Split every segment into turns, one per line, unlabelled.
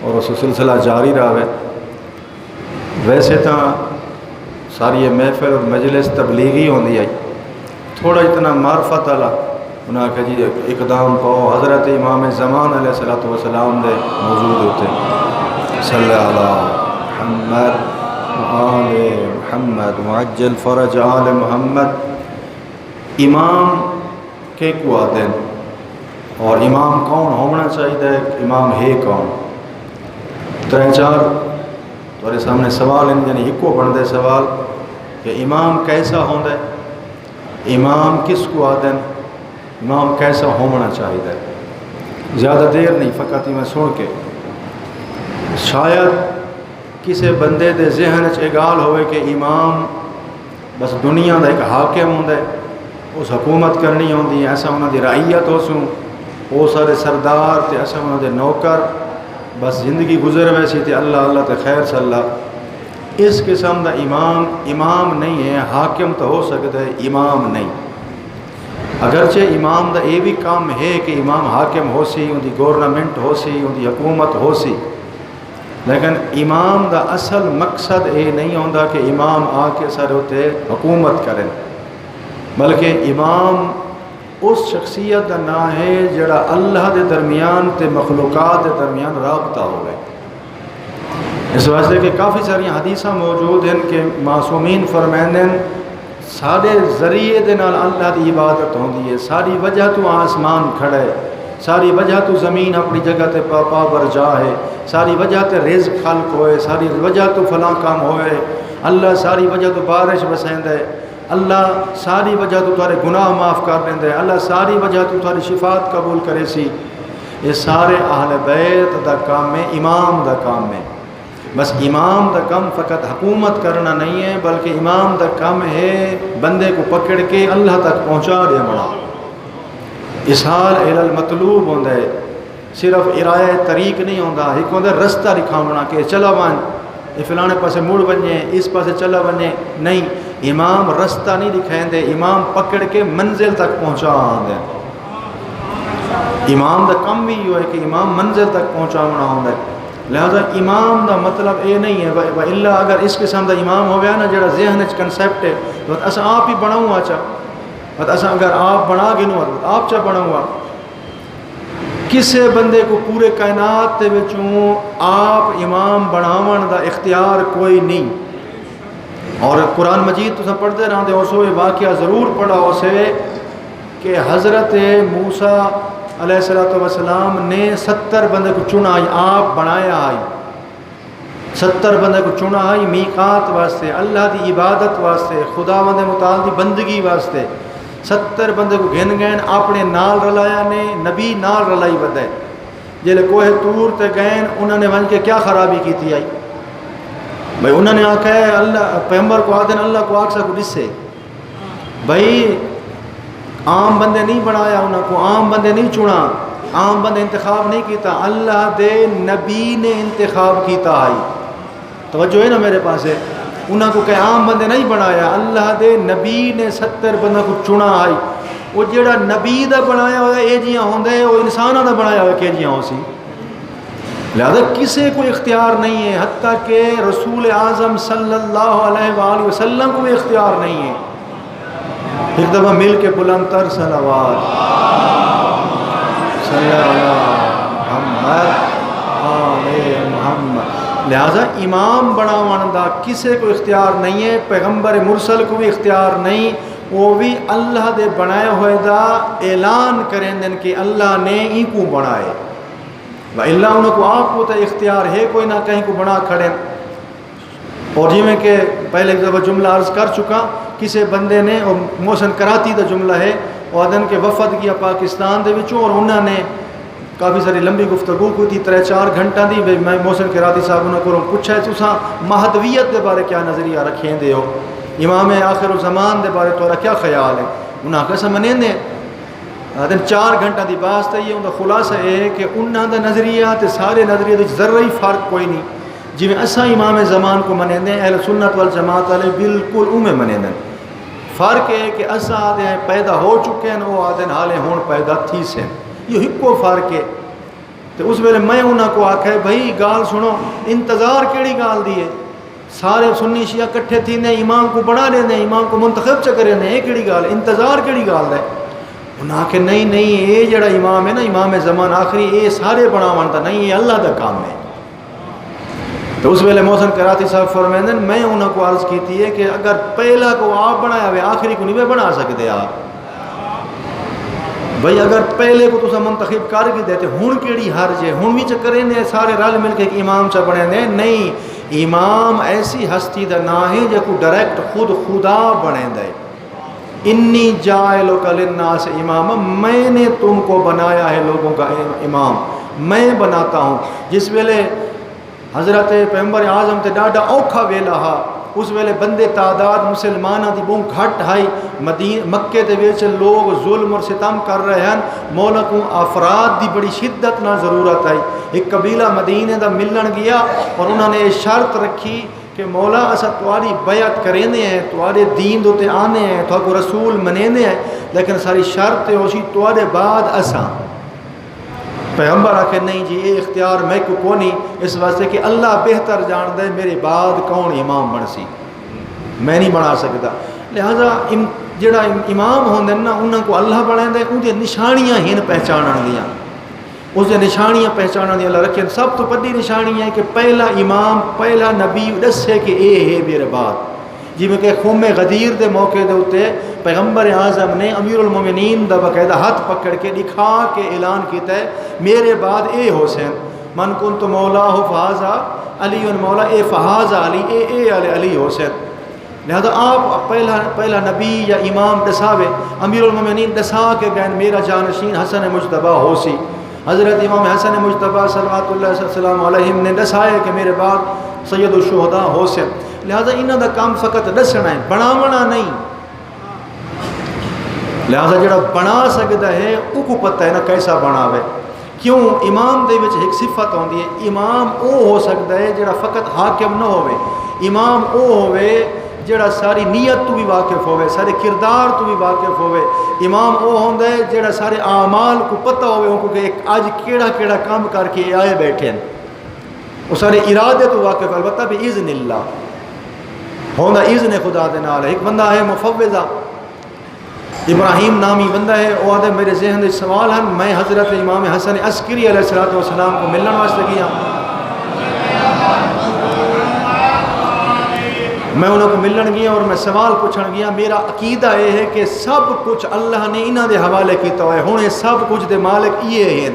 اور اس سلسلہ جاری رہے۔ ویسے تو ساری یہ محفل اور مجلس تبلیغی ہوندی آئی، تھوڑا اتنا معرفت والا انہاں کہ جی اقدام پاؤ حضرت امام زمان علیہ السلام دے موجود ہوتے صلی اللہ محمد آل محمد معجل فرج آل محمد۔ امام کے کو آدھیں اور امام کون ہونا چاہیے، امام ہے کون؟ ترے چار تمہارے سامنے سوال ہیں، یعنی ایک کو بن دے سوال کہ امام کیسا ہوتا ہے، امام کس کو آدھیں، امام کیسا ہونا چاہیے۔ زیادہ دیر نہیں، فقط ہی میں سن کے شاید کسی بندے دے ذہن چ گال ہوئے کہ امام بس دنیا دا ایک حاکم ہوندا ہے، اس حکومت کرنی ہوندی ہے، ایسا انہاں دی رعیت ہو سوں، وہ سارے سردار تے ایسا انہاں دے نوکر، بس زندگی گزر ویسی تے اللہ اللہ تے خیر صلی اللہ۔ اس قسم دا امام نہیں ہے، حاکم تو ہو سکتا ہے، امام نہیں۔ اگرچہ امام دا یہ بھی کام ہے کہ امام حاکم ہو سی، ان دی گورنمنٹ ہو سی، ان دی حکومت ہو سی، لیکن امام دا اصل مقصد یہ نہیں ہوتا کہ امام آ کے سارے ہوتے حکومت کریں، بلکہ امام اس شخصیت کا نام ہے جڑا اللہ دے درمیان تے مخلوقات دے درمیان رابطہ ہوئے۔ اس واسطے کہ کافی ساری حدیثاں موجود ہیں کہ معصومین فرمائندے ہیں سارے ذریعے دے نال اللہ دی عبادت ہوندی ہے، ساری وجہ تو آسمان کھڑا ہے، ساری وجہ تو زمین اپنی جگہ تے پا برجا ہے، ساری وجہ تے رزق خلق ہوئے، ساری وجہ تو فلاں کام ہوئے، اللہ ساری وجہ تو بارش بسیند ہے، اللہ ساری وجہ تو تارے گناہ معاف کر دیں، اللہ ساری وجہ تو تاری شفاعت قبول کرے سی۔ یہ سارے اہل بیت دا کام ہے، امام دا کام ہے۔ بس امام دا کام فقط حکومت کرنا نہیں ہے، بلکہ امام دا کام ہے بندے کو پکڑ کے اللہ تک پہنچا دے بنا۔ اسحال الی المطلوب ہوندہ ہے، صرف ارائے طریق نہیں ہوندہ، ایک ہوندہ رستہ دکھاونا کہ چلا وان یہ فلانے پاسے مڑ بنجے، اس پاسے چلا بنجے، نہیں، امام رستہ نہیں دکھائیں دے، امام پکڑ کے منزل تک پہنچا آن دے۔ امام دا کم بھی یہ ہے کہ امام منزل تک پہنچاونا ہوندہ ہے۔ لہذا امام دا مطلب یہ نہیں ہے، وَإِلَّا اگر اس قسم دا امام ہو گیا نا جڑا ذہن اچ کنسیپٹ ہے تو اسا آپ ہی بناؤں آچا، اسا اگر آپ بنا گنو آپ چا بناؤں آ، کسے بندے کو پورے کائنات تے وچوں آپ امام بناون دا اختیار کوئی نہیں۔ اور قرآن مجید تو پڑھتے رہتے ہو سو یہ واقعہ ضرور پڑھا ہو سے کہ حضرت موسیٰ علیہ السلام نے 70 بندے کو چنا آئی، آپ بنایا آئی 70 بندے کو چنا آئی میقات واسطے، اللہ دی عبادت واسطے، خدا مند متعال دی بندگی واسطے 70 بندے کو گھن گئن اپنے نال رلایا نے، نبی نال رلائی بدے جلے کوہ تور تے گئن انہوں نے ون کے کیا خرابی کی تھی آئی بھائی، انہوں نے آکھا ہے اللہ پیغمبر کو آدھن اللہ کو آکھ سکو جس سے بھائی عام بندے نہیں بنایا، انہوں کو عام بندے نہیں چنا، عام بندے انتخاب نہیں کیتا، اللہ دے نبی نے انتخاب کیتا آئی۔ توجہ ہے نا میرے پاس ہے، انہوں کو کہ عام بندے نہیں بنایا، اللہ دے نبی نے 70 بندہ کو چنا آئی۔ وہ جڑا نبی دا بنایا ہوئے اے جیاں ہوندے وہ انسانہ دا بنایا ہوئے کہ جیاں ہو سی، لہذا کسے کو اختیار نہیں ہے، حتیٰ کہ رسول اعظم صلی اللہ علیہ وآلہ وسلم کو اختیار نہیں ہے۔ ایک دفعہ مل کے بلند تر صلوات صلی اللہ محمد آل محمد۔ لہذا امام بناون دا کسے کو اختیار نہیں ہے، پیغمبر مرسل کو بھی اختیار نہیں، وہ بھی اللہ دے بنائے ہوئے دا اعلان کریں دن کہ اللہ نے ہی کو بنائے، وَإِلَّا انہوں کو آپ کو تا اختیار ہے کوئی نہ کہیں کو بنا کھڑے۔ اور جی میں کہ پہلے ایک دفعہ جملہ عرض کر چکا، کسی بندے نے اور محسن کراتی دا جملہ ہے، وعدن کے وفد کیا پاکستان دے وچوں اور انہوں نے کافی ساری لمبی گفتگو کو تھی 3-4 گھنٹہ دی، میں محسن کراتی صاحب انہوں کو پوچھا ہے تُساں مہدویت دے بارے کیا نظریہ رکھیں دے ہو، امام آخر الزمان دے بارے تو کیا خیال ہے، انہوں نے کہا منیں دے 4 گھنٹہ دی باس تے یہ ان کا خلاصہ ہے کہ انہوں دا نظریہ تے سارے نظریہ دے ذرہی فرق کوئی نہیں، جی میں اسا امام زمان کو منیں دیں اہل سنت والجماعت والے بالکل اومے منیں دیں، فرق ہے کہ اسا آدھے ہیں پیدا ہو چکے ہیں، وہ آدھے حالے ہون پیدا تھی سے، یہ ہکو فرق ہے۔ تو اس ویلے میں انہوں کو آکھا بھائی گال سنو، انتظار کیڑی گال دی ہے؟ سارے سنی شیعہ کٹھے تھی نے امام کو بنا لے دیں، امام کو منتخب چکرے نے، یہ کیڑی گال، انتظار کیڑی گال ہے؟ انہاں کہ نہیں یہ جڑا امام ہے نا، امام زمان آخری، یہ سارے بناون دا نہیں، یہ اللہ دا کام ہے۔ تو اس ویلے محسن کراتی صاحب فرمائیں میں انہوں کو عرض کیتی ہے کہ اگر پہلا کو آپ بنایا ہوئے آخری کو نہیں بنا سکتے آپ بھئی، اگر پہلے کو تسا منتخب کر کے دیتے ہون کیڑی حرج ہے؟ ہون بھی چکرے نے سارے رل مل کے ایک امام چا بنے نے؟ نہیں، امام ایسی ہستی دا نہ ہے جو کو ڈائریکٹ خود خدا بنے دے۔ انی جاعلک للناس امام، میں نے تم کو بنایا ہے لوگوں کا امام، میں بناتا ہوں۔ جس ویلے حضرت پیغمبر اعظم تے ڈاڈا اوکھا ویلا ہا، اس ویلے بندے تعداد مسلمانہ دی بہت گھٹ ہائی، مکے دے وچ لوگ ظلم اور ستم کر رہے ہیں، مولا کو افراد دی بڑی شدت نہ ضرورت آئی۔ ایک قبیلہ مدینے دا ملن گیا اور انہوں نے شرط رکھی کہ مولا اسا تمہاری بیعت کرینے ہیں، تمہارے دین دوتے آنے ہیں، تو کو رسول منینے ہیں، لیکن ساری شرط ہوشی تمہارے بعد اسا۔ پیغمبر آکھے نہیں جی یہ اختیار میں کو کونی، اس واسطے کہ اللہ بہتر جان دے میرے بعد کون امام بن سی، میں نہیں بنا سکتا۔ لہذا جڑا امام ہوندے نا انہاں کو اللہ بنائیں دے، ان دی نشانیاں ہن پہچانن دیاں، اس دی نشانیاں پہچانن دی اللہ رکھیں۔ سب تو بڑی نشانی ہے کہ پہلا امام، پہلا نبی دسے کہ اے ہے میرے بعد۔ جی میں کہ قوم غدیر دے موقع دے ہوتے پیغمبر اعظم نے امیر المومنین دا باقاعدہ ہاتھ پکڑ کے دکھا کے اعلان کیتا ہے میرے بعد اے حسین، من کنت مولا فہذا علی مولا، اے فہذا علی، اے علی حسین۔ لہذا آپ پہلا نبی یا امام دساوے، امیر المومنین دسا کے گئے میرا جانشین حسن مجتبی ہو سی۔ حضرت امام حسن مجتبی صلوات اللہ علیہ وسلم علیہم نے دسائے کہ میرے بعد سید الشہداء حسین۔ لہذا انہاں دا کام فقط دسنا ہے، بناونا نہیں۔ لہذا جڑا بنا سکتا ہے او کو پتہ ہے نا کیسا بناوے۔ کیوں؟ امام دے وچ ایک صفت ہوندی ہے، امام او ہو سکتا ہے جڑا فقط حاکم نہ ہوئے، امام او ہوئے جڑا ساری نیت تو بھی واقف ہوئے، سارے کردار تو بھی واقف ہوئے۔ امام او ہوندا ہے جڑا سارے اعمال کو پتہ ہوئے، ان کو کہ آج کیڑا کیڑا کام کر کے آئے بیٹھے ہیں، وہ سارے ارادے تو واقف، البتہ باذن اللہ ہوندا، اذن خدا دے نال۔ ایک بندہ ہے مفوضہ ابراہیم نامی بندہ ہے، وہ آدھے میرے ذہن دے سوال ہیں، میں حضرت امام حسن عسکری علیہ السلام کو ملن واسطے گیا، میں انہوں کو ملن گیا اور میں سوال پوچھن گیا، میرا عقیدہ یہ ہے کہ سب کچھ اللہ نے انہاں دے حوالے کیتا ہوئے، ہنے سب کچھ دے مالک یہ ہیں،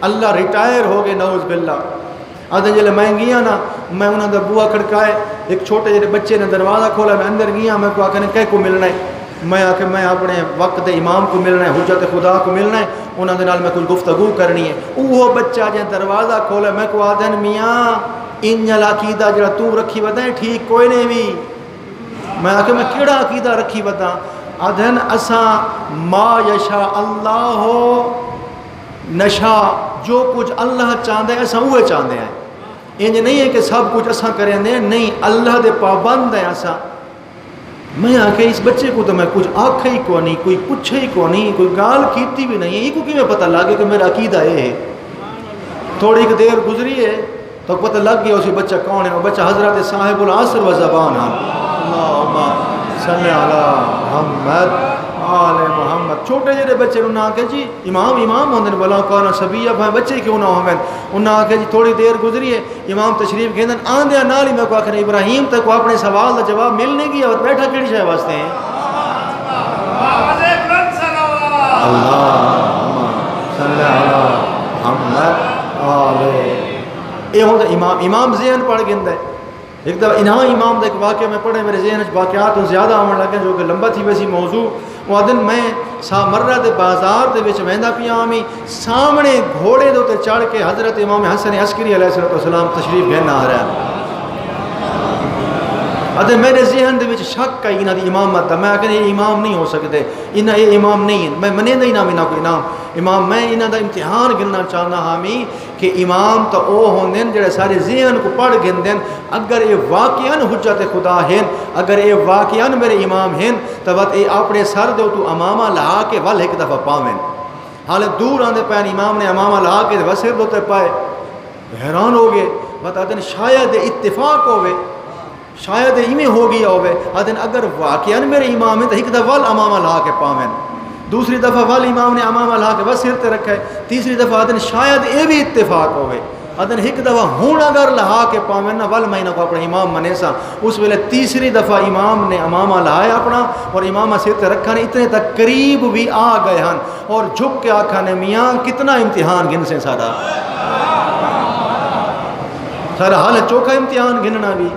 اللہ ریٹائر ہو گئے نعوذ باللہ۔ آدھے جلے میں گیا نا، میں انہوں دا بوا کھڑکائے، ایک چھوٹے جڑے بچے نے دروازہ کھولا، میں اندر گیا، میں کو آکھنے کہے کو ملنا ہے، میں آکے میں اپنے وقت امام کو ملنا ہے، حجت خدا کو ملنا ہے، انہوں دے نال میں کوئی گفتگو کرنی ہے۔ وہ بچہ جن دروازہ کھولا، میں کو آدھن میاں انجل عقیدہ جڑا تو رکھی بدائیں ٹھیک کوئی نہیں بھی۔ میں آکے میں کیڑا عقیدہ رکھی بداں؟ آدھن اساں ما یشا اللہ ہو نشا، جو کچھ اللہ چاہتے ہیں اساں اوہ چاہتے ہیں، انج نہیں ہے کہ سب کچھ اساں کریں دیں، نہیں، اللہ دے پابند ہیں اساں۔ میں آکے اس بچے کو تو میں کچھ آکھا ہی کو نہیں، کوئی پوچھا ہی کو نہیں، کوئی گال کیتی بھی نہیں ہے، یہ کو کیوں پتہ لگے کہ میرا عقیدہ یہ ہے؟ تھوڑی ایک دیر گزری ہے تو پتہ لگ گیا اسی بچہ کون ہے، وہ بچہ حضرت صاحب العصر و زبان ہے، اللہم صلی علی محمد آل محمد۔ چھوٹے جڑے بچے انہوں نے آکے جی امام ہوندے نے، بلا کانا سبیہ بھائی بچے کیوں نہ ہوئے، انہوں نے آکے جی تھوڑی دیر گزری ہے، امام تشریف گھندن آندھیا نالی میں کو آکھنے ابراہیم تک کو اپنے سوال دا جواب ملنے گیا، اور بیٹھا کیڑی شاہ واسطے ہیں؟ اللہم صلی علی محمد آل۔ یہ ہوتا امام ذہن پڑھ گندہ ہے۔ ایک دفعہ انہاں امام دا ایک واقعہ میں پڑھے، میرے ذہن واقعات زیادہ آمن لگے جو کہ لمبا تھی ویسی موضوع۔ وہ دن میں مرہ دے بازار دے وچ ویندا پیا آمی، سامنے گھوڑے دے تے چڑھ کے حضرت امام حسن عسکری علیہ السلام تشریف گھن آ رہا ہے۔ ادھے میرے ذہن دے وچ شک ہے انہاں دی امامت دا، میں آکھنے یہ امام نہیں ہو سکتے، انہاں یہ امام نہیں ہیں، میں منیندہ ہی نہ میں نہ کوئی امام، میں انہاں دا امتحان گننا چاہنا ہامی کہ امام تو او ہوندے جڑے سارے ذہن کو پڑھ گندن، اگر یہ واقعاً حجت خدا ہیں، اگر یہ واقعاً میرے امام ہیں، تو بات یہ اپنے سر دے تو امامہ لہا کے ول ایک دفعہ پاویں، حالے دور آندے پین امام نے امامہ لا کے وسیر دوتے پائے، حیران ہو گئے، بتا دیں شاید اتفاق ہوئے، شاید ایمیں ہو گیا ہوئے، آدھیں اگر واقعاً میرے امام ہے تو ایک دفعہ امامہ لا کے پاویں، دوسری دفعہ وال امام نے امامہ لا کے وسیر تے رکھا ہے، تیسری دفعہ آدھیں شاید یہ بھی اتفاق ہوئے، آدھیں ایک دفعہ ہون اگر لہا کے پاویں نا وال مہینہ کو اپنا امام منے سا، اس ویلے تیسری دفعہ امام نے امامہ لہائے اپنا اور امامہ سیر تے رکھا نے، اتنے تک قریب بھی آ گئے ہن اور جھک کے آکھا نے میاں کتنا امتحان گن سے سارا حال چوکھا امتحان گننا بھی،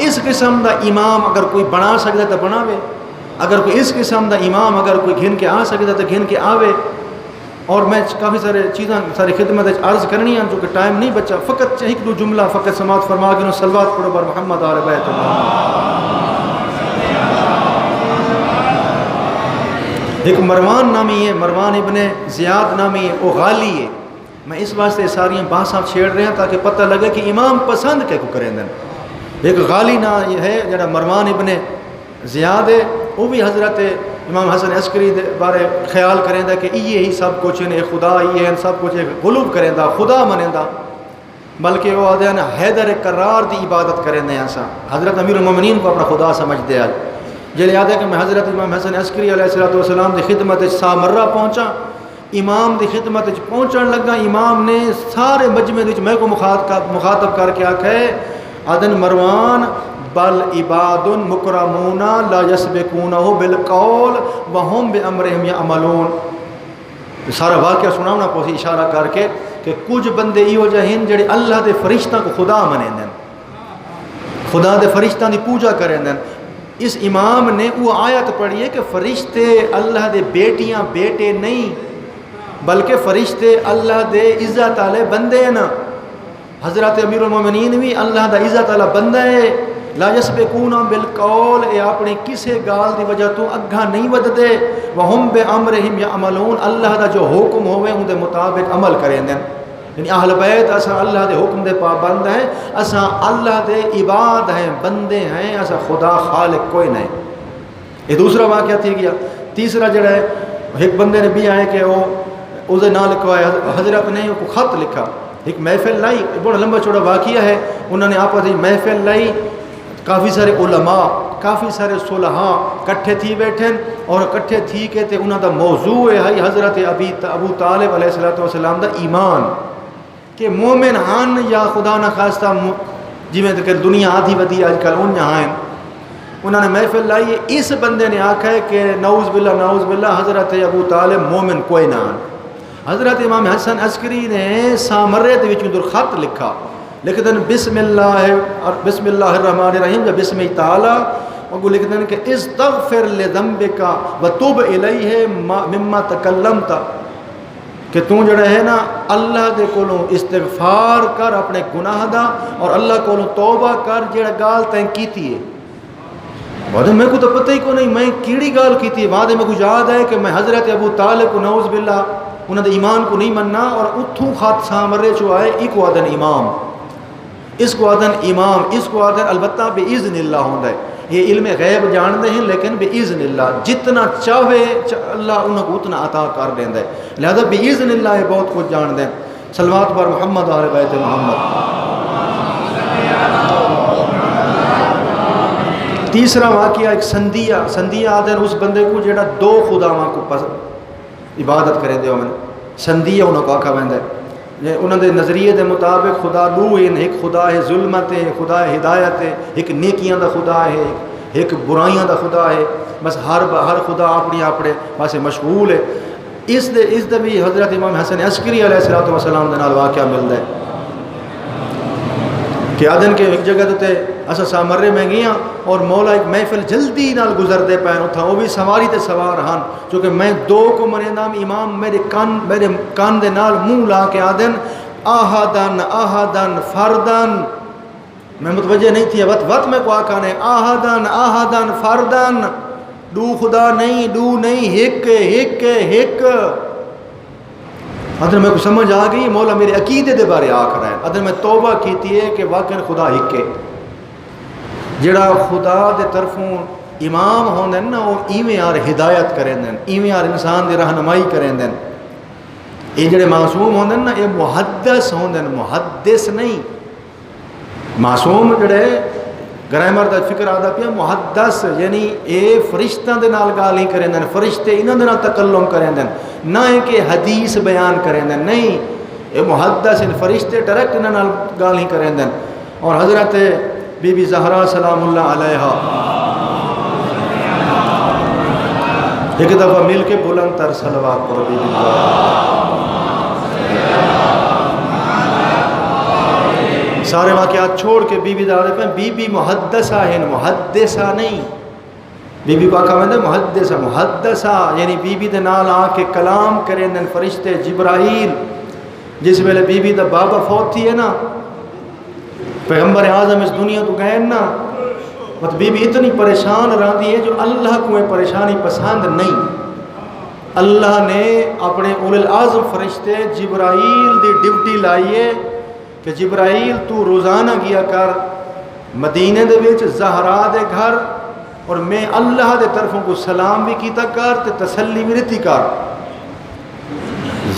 اس قسم دا امام اگر کوئی بنا سکتا تو بناوے، اگر کوئی اس قسم دا امام اگر کوئی گھن کے آ سکتا تو گھن کے آوے۔ اور میں کافی سارے چیزاں ساری خدمت عرض کرنی ہیں جو کہ ٹائم نہیں بچا، فقط ایک دو جملہ فقط سماعت فرما کے صلوات پڑھو بر محمد آل بیت اللہ۔ ایک مروان نامی ہے، مروان ابن زیاد نامی ہے، وہ غالی ہے، میں اس واسطے ساریاں بحثاں چھیڑ رہے ہیں تاکہ پتہ لگے کہ امام پسند کے کو کریں دیں۔ ایک غالی نا یہ ہے جڑا مروان ابن زیاد ہے، وہ بھی حضرت امام حسن عسکری دے بارے خیال کریں دا کہ یہ ہی سب کچھ ہے، خدا یہ ہے سب کچھ ہے، غلوب کریں دا، خدا منیں دا، بلکہ وہ آدھے ہیں حیدر کرار دی عبادت کریں دے ایسا۔ حضرت امیر المومنین کو اپنا خدا سمجھ دے آج جلے یاد ہے کہ میں حضرت امام حسن عسکری علیہ السلام دی خدمت سامرہ پہنچا، امام دی خدمت پہنچن لگا، امام نے سارے مجمع وچ میں کو مخاطب کر کے آکھے آدن مروان بل عباد مکرمون لا یسبقونہ بالقول وہم بامرہم یعملون۔ سارا واقعہ سناونا پوسی اشارہ کر کے کہ کچھ بندے ایو جہین جڑے اللہ دے فرشتہ کو خدا منیں دیں، خدا دے فرشتہ دی پوجا کریں دیں۔ اس امام نے وہ آیت پڑھی ہے کہ فرشتے اللہ دے بیٹیاں بیٹے نہیں بلکہ فرشتے اللہ دے عزت والے بندے ہیں نا۔ حضرت امیر المومنین بھی اللہ دا عزت والا بندہ ہے، لا یسبقون بالقول، اے اپنی کسے گال دی وجہ تو اگھا نہیں ودتے، وہم بامرہم یعملون، اللہ دا جو حکم ہوئے ان دے مطابق عمل کریں دیں۔ یعنی اہل بیت اساں اللہ دے حکم دے پابند ہیں، اساں اللہ دے عباد ہیں، بندے ہیں، اساں خدا خالق کوئی نہیں۔ یہ دوسرا واقعہ تھی گیا۔ تیسرا جڑا ہے ایک بندے نے بھی آئے کہ وہ اسے نہ لکھوایا، حضرت نے کو خط لکھا، ایک محفل لائی، بڑا لمبا چوڑا واقعہ ہے، انہوں نے آپس میں محفل لائی، کافی سارے علماء کافی سارے صلحاء کٹھے تھی بیٹھے اور کٹھے تھی کہ تے انہوں دا موضوع ہے حضرت ابو طالب علیہ السلام دا ایمان کہ مومن ہن یا خدا نہ خواستہ جی میں کہ دنیا آدھی ودی آج کل ان یہاں ہیں۔ انہوں نے محفل لائی، اس بندے نے آکھا ہے کہ نعوذ باللہ حضرت ابو طالب مومن کوئی نہ ہیں۔ حضرت امام حسن عسکری نے سامرے دے وچ در خط لکھا، لکھ دن بسم اللہ الرحمن الرحیم یا بسم تعالی، اور لکھ دن کہ استغفر لذنبک وتوب الیہ مما تکلمت، کہ تو جڑا ہے نا اللہ دے کولوں استغفار کر اپنے گناہ دا اور اللہ کولوں توبہ کر جڑا گال تیں کیتی ہے۔ بعد میں کو تو پتہ ہی کو نہیں میں کیڑی گال کیتی ہے، بعد میں کو یاد ہے کہ میں حضرت ابو طالب کو نعوذ باللہ انہوں نے ایمان کو نہیں مننا اور اتھوں خط سامرے چو آئے، ایک کو آدن امام، اس کو آدن امام، اس کو آدن البتہ بے اذن اللہ ہوندہ ہے، یہ علم غیب جانتے ہیں لیکن بے اذن اللہ جتنا چاہے اللہ انہوں کو اتنا عطا کر دیندہ ہے، لہذا بے اذن اللہ یہ بہت کچھ جان دیں۔ صلوات بر محمد آل بیت محمد۔ تیسرا واقعہ ایک سندیہ آدن اس بندے کو جڑا دو خداواں کو عبادت کریں دے ہوئے، سندیہ انہوں کو آکھا بندہ ہے، انہوں نے نظریے دے مطابق خدا دو ہیں، ایک خدا ہے ظلمت ہے، خدا ہے ہدایت ہے، ایک نیکیاں دا خدا ہے، ایک برائیاں دا خدا ہے، بس ہر خدا اپنی اپنے پاسے مشغول ہے۔ اس دے بھی حضرت امام حسن عسکری علیہ السلام دے نال واقعہ ملتا ہے کہ آدن کے ایک جگہ تے اسا سامرے میں گیا اور مولا ایک محفل جلدی نال گزر دے پائن اتھا، وہ بھی سواری تے سوار ہن، چونکہ میں دو کو منیندام امام میرے کان دے نال منہ لا کے آدن آہدن فردن، میں متوجہ نہیں تھی وقت میں کو آکانے آہدن فردن، دو خدا نہیں، دو نہیں، ہک ادھر میں کو سمجھ آ گئی مولا میرے عقیدے دے بارے آکھ رہا ہے، ادھر میں توبہ کیتی ہے کہ واقعی خدا ہکے، جڑا خدا دے طرفوں امام ہوندے نا وہ ایویں یار ہدایت کریں دیں، ایویں یار انسان دی رہنمائی کریں دیں۔ یہ جڑے معصوم ہوندے نا یہ محدث ہوندے، محدث نہیں۔ معصوم جڑے گرامر دا فکر آدھا پیا، محدث یعنی اے فرشتاں دے نال گال نہیں کریں دیں، فرشتے انہاں دے نال تکلم کریں دیں، نہ ہے کہ حدیث بیان کریں دیں، نہیں، اے محدث ان فرشتے ڈائریکٹ انہاں نال گال نہیں کریں دیں۔ اور حضرت بی بی زہرا سلام اللہ علیہا ایک دفعہ مل کے بلند تر صلوات پر بی بی سارے واقعات چھوڑ کے بی بی دعوت پہ بی بی محدثہ ہیں، محدثہ نہیں۔ بی بی پاکہ میں محدثہ، محدثہ یعنی بی بی دے نال آ کے کلام کریں دن فرشتے جبرائیل۔ جس ویلے بی بی دا بابا فوت تھی ہے نا، پیغمبر اعظم اس دنیا تو گئے نا، مطلب بی بی اتنی پریشان رہتی ہے جو اللہ کو پریشانی پسند نہیں۔ اللہ نے اپنے اولو العزم فرشتے جبرائیل دی ڈیوٹی لائیے کہ جبرائیل تو روزانہ گیا کر مدینے دے وچ زہرا دے گھر، اور میں اللہ دے طرفوں کو سلام بھی کیتا کر تے تسلی بھی رہتی کر۔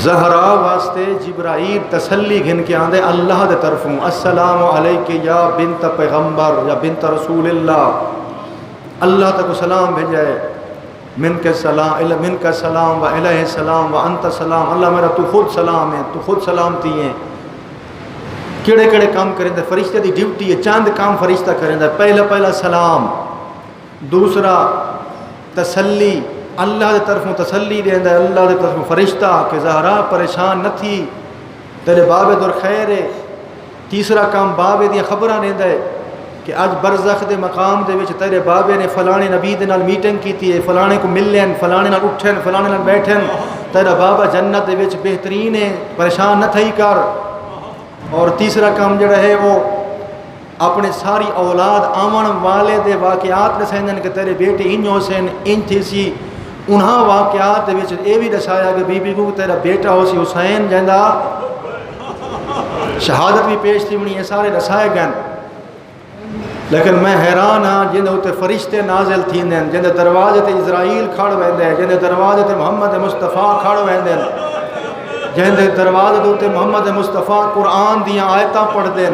زہرا واسطے جبرائیل تسلی گھن کے آندے اللہ دے طرفوں، السلام علیک یا بنت پیغمبر یا بنت رسول اللہ، اللہ تک سلام بھیجائے، من کے سلام و علیہ السلام و انت سلام، اللہ میرا تو خود سلام ہے، تو خود سلامتی ہے۔ کیڑے کیڑے کام کریں دے فرشتے دی ڈیوٹی ہے، چاند کام فرشتہ کریں دے، پہلا سلام، دوسرا تسلی، اللہ دے طرفوں تسلی دیں دے، اللہ دے طرفوں فرشتہ کہ زہرا پریشان نہ تھی، تیرے بابے دور خیر ہے۔ تیسرا کام بابے دیا خبراں دیں دے کہ آج برزخ دے مقام دے وچ تیرے بابے نے فلانے نبی دے نال میٹنگ کیتی ہے، فلانے کو ملن، فلانے نال اٹھن، فلانے نال بیٹھن، تیرا بابا جنت دے وچ بہترین ہے، پریشان نہ تھئی کر۔ اور تیسرا کام جڑا ہے وہ اپنے ساری اولاد آمن والے دے واقعات دسائیں کہ تیرے بیٹے انج حسین انج تھی سی، انہاں واقعات دے وچ اے بھی دسایا کہ بی بی کو تیرا بیٹا ہو سی حسین جہندا شہادت بھی پیش تھی بنی، یہ سارے دسائے گئے۔ لیکن میں حیران ہاں جن تے فرشتے نازل تھیندے، جن دروازے تے اسرائیل کھڑ ویندے، جن دروازے تے محمد مصطفیٰ کھڑ ویندے، جن دروازے تے محمد مصطفیٰ قرآن دیاں آیتاں پڑھ دیں،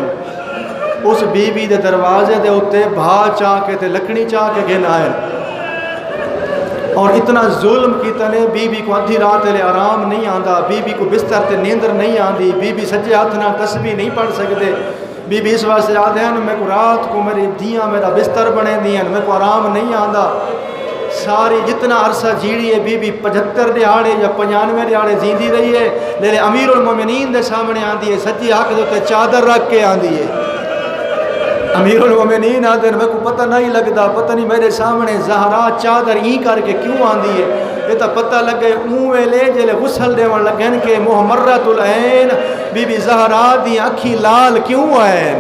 اس بی بی دے دروازے دے اتے بھا چاہ کے تے لکڑی چاہ کے گھن آئے، اور اتنا ظلم کیتا نے بی بی کو ادھی رات لے آرام نہیں آندا، بی بی کو بستر تے نیندر نہیں آندی، بی بی سجے ہاتھ نہ تسبیح نہیں پڑھ سکتے، بی بی اس واسطے آدھے ہیں میں کو رات کو میری دھیاں میرا بستر بنے دیاں، میں کو آرام نہیں آندا۔ ساری جتنا عرصہ جیڑی ہے بی بی 75 دیہاڑے یا 95 دیہاڑے زیندی رہی ہے، لیکن امیر المومنین دے سامنے آندی ہے، سجی ہاتھ دے تے چادر رکھ کے آندی ہے۔ امیر المومنین آدھے ہیں میں کو پتہ نہیں لگتا، پتہ نہیں میرے سامنے زہرا چادر ہی کر کے کیوں آندی ہے، یہ تو پتہ لگے اونوے لے جلے غسل دیوان لگن کے محمرت العین بی بی زہرا دی اکھی لال کیوں آئین۔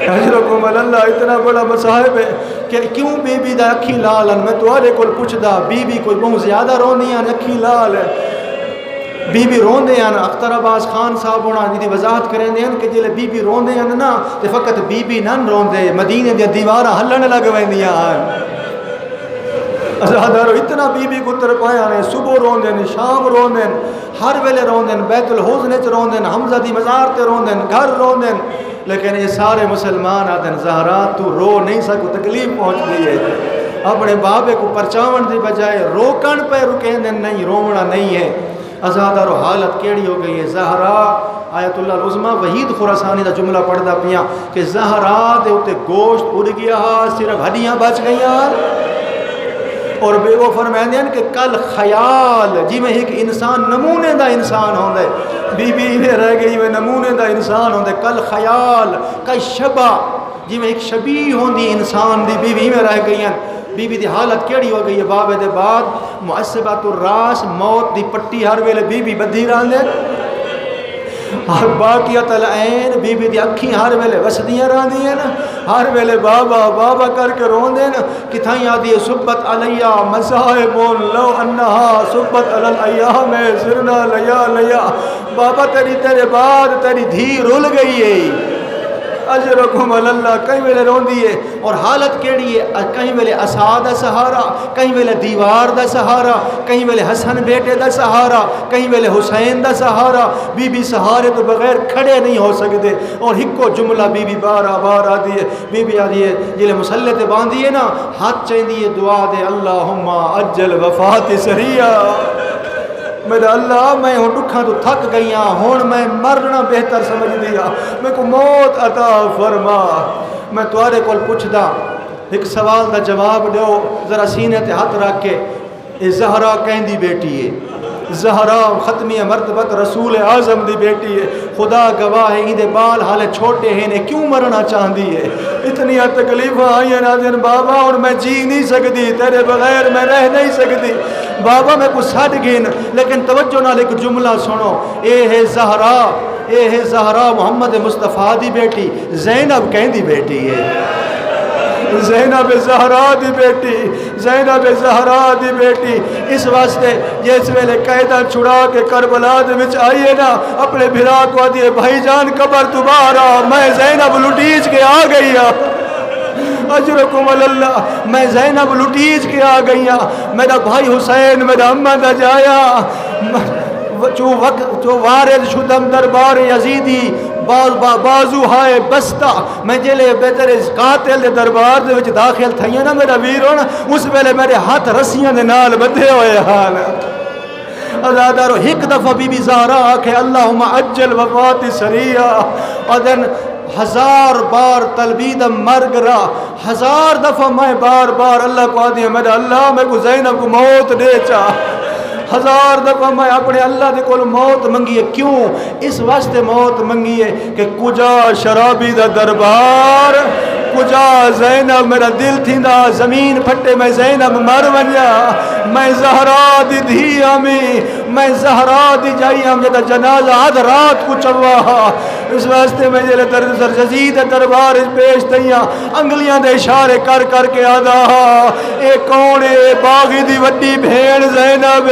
حضرکم اللہ اتنا بڑا مصاحب ہے کہ کیوں بی بی دا اکھی لال ہیں، میں تو آرے کل پوچھ دا بی بی کوئی بہت زیادہ رونی ہیں اکھی لال ہے، بی بی روندے ہیں اختر عباس خان صاحب ہونا جی وضاحت کریں دیں کہ جلے بی بی روندے ہیں نا تے فقط بی بی نن روندے، مدینے دیا دیوارہ ہلن لگ ویندیاں ہیں، ازادارو اتنا بی بی کو تر پایا نے، صبح روندے ہیں، شام روندے ہیں، ہر ویلے روندے ہیں، بیت الحزن چ روندے ہیں، حمزہ دی مزار تے روندے ہیں، گھر روندے ہیں، لیکن یہ سارے مسلمان آتے ہیں زہرا تو رو نہیں سکو، تکلیف پہنچ دی ہے، اپنے بابے کو پرچاون دی بجائے روکن پہ رکیں دیں، نہیں رونا نہیں ہے۔ ازادارو حالت کیڑی ہو گئی ہے، زہرا آیت اللہ العظمہ وحید خراسانی دا جملہ پڑھ دا پیاں کہ زہرا دے ہوتے گوشت اڑ گیا، صرف ہڈیاں بچ گئیاں، اور بے وہ فرمائیں دیں کہ کل خیال جی میں ایک انسان نمونے دا انسان ہوندے، بی بی میں رہ گئی میں نمونے دا انسان ہوندے، کل خیال کئی شبہ جی میں ایک شبیہ ہوندی انسان دی بی بی میں رہ گئی ہیں۔ بی بی دی حالت کیڑی ہو گئی ہے، بابے دے بعد معصبات الراس موت دی پٹی ہر ویلے بی بی بدھی رہن دے، اور باقیت العین بی بی دی اکھیں ہر ویلے وسدیاں رہن دیں، ہر ویلے بابا بابا کر کے رون دیں، کتھائیں آدھی ہے سبت علیہ مصائب لو انہا سبت علی الایام سرنا لیا لیا، بابا تیری تیرے بعد تیری دھی رول گئی ہے، اجرکم علی اللہ کہیں ویلے روندی ہے اور حالت کیڑی ہے کہیں ویلے عصا دا سہارا کہیں ویلے دیوار دا سہارا کہیں ویلے حسن بیٹے دا سہارا کہیں ویلے حسین دا سہارا بی بی سہارے تو بغیر کھڑے نہیں ہو سکتے اور ہکو جملہ بی بی بار آدھی ہے بی بی آدھی ہے جلے مسلح تے باندھی ہے نا ہاتھ چاہیے دعا دے اللہم اجل وفات سریہ میرا اللہ میں ہوں دکھاں تو تھک گئی ہوں میں مرنا بہتر سمجھ دیا میں کو موت عطا فرما میں تمہارے کول پوچھدا ایک سوال دا جواب دیو ذرا سینے تے ہاتھ رکھ کے اے زہرا کہندی بیٹی ہے زہرا ختمی مرتبت رسول اعظم دی بیٹی ہے خدا گواہ ہے اندے بال حالے چھوٹے ہیں نے کیوں مرنا چاہندی ہے اتنی تکلیفاں آئیں ناظرین بابا اور میں جی نہیں سکتی تیرے بغیر میں رہ نہیں سکتی بابا میں کو سٹ گین لیکن توجہ نال ایک جملہ سنو اے ہے زہرا محمد مصطفیٰ دی بیٹی زینب کہندی بیٹی ہے زینب زہرا دی بیٹی زینب زہرا دی بیٹی اس واسطے جس ویلے قیدہ چھڑا کے کربلا دے وچ آئیے نا اپنے بھرا کو دیے بھائی جان قبر دوبارہ میں زینب لٹیج کے آ گئی اجرکم علی اللہ میں زینب لٹیج کے آ گئی میرا بھائی حسین میرا امہ دا جایا جو وارد شدم دربار یزیدی بازو ہائے بستہ میں جلے بہتر قاتل دے دربار دے وچ داخل تھائیاں نا میرا ویر ہونا اس ویلے میرے ہاتھ رسیاں دے نال بدھے ہوئے حال ازادارو ایک دفعہ بی بی زہرا آکھے اللہم اجل وفات سریہ اور دن 1000 بار تلبید مرگ را 1000 دفعہ میں بار اللہ کو آدھی ہے میرا اللہ میں کو زینب کو موت دے چاہ 1000 دفعہ میں اپنے اللہ دے کول موت منگی ہے کیوں اس واسطے موت منگی ہے کہ کجا شرابی دا دربار کجا زینب میرا دل تھیندا زمین پھٹے میں زینب مر ونیا میں زہرا دی دھی آمی میں زہرا دی جائی ہم جدا جنازہ آدھ رات کو چوا اس واسطے میں جلے در جزید دربار پیش تیاں انگلیاں دے اشارے کر کر کے آدھا اے کون اے باغی دی وڈی بھیڑ زینب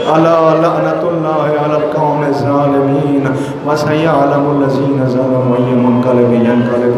الا لعنت اللہ علی القوم الظالمین وسیعلم الذین ظلموا ائی منقلب ینقلبون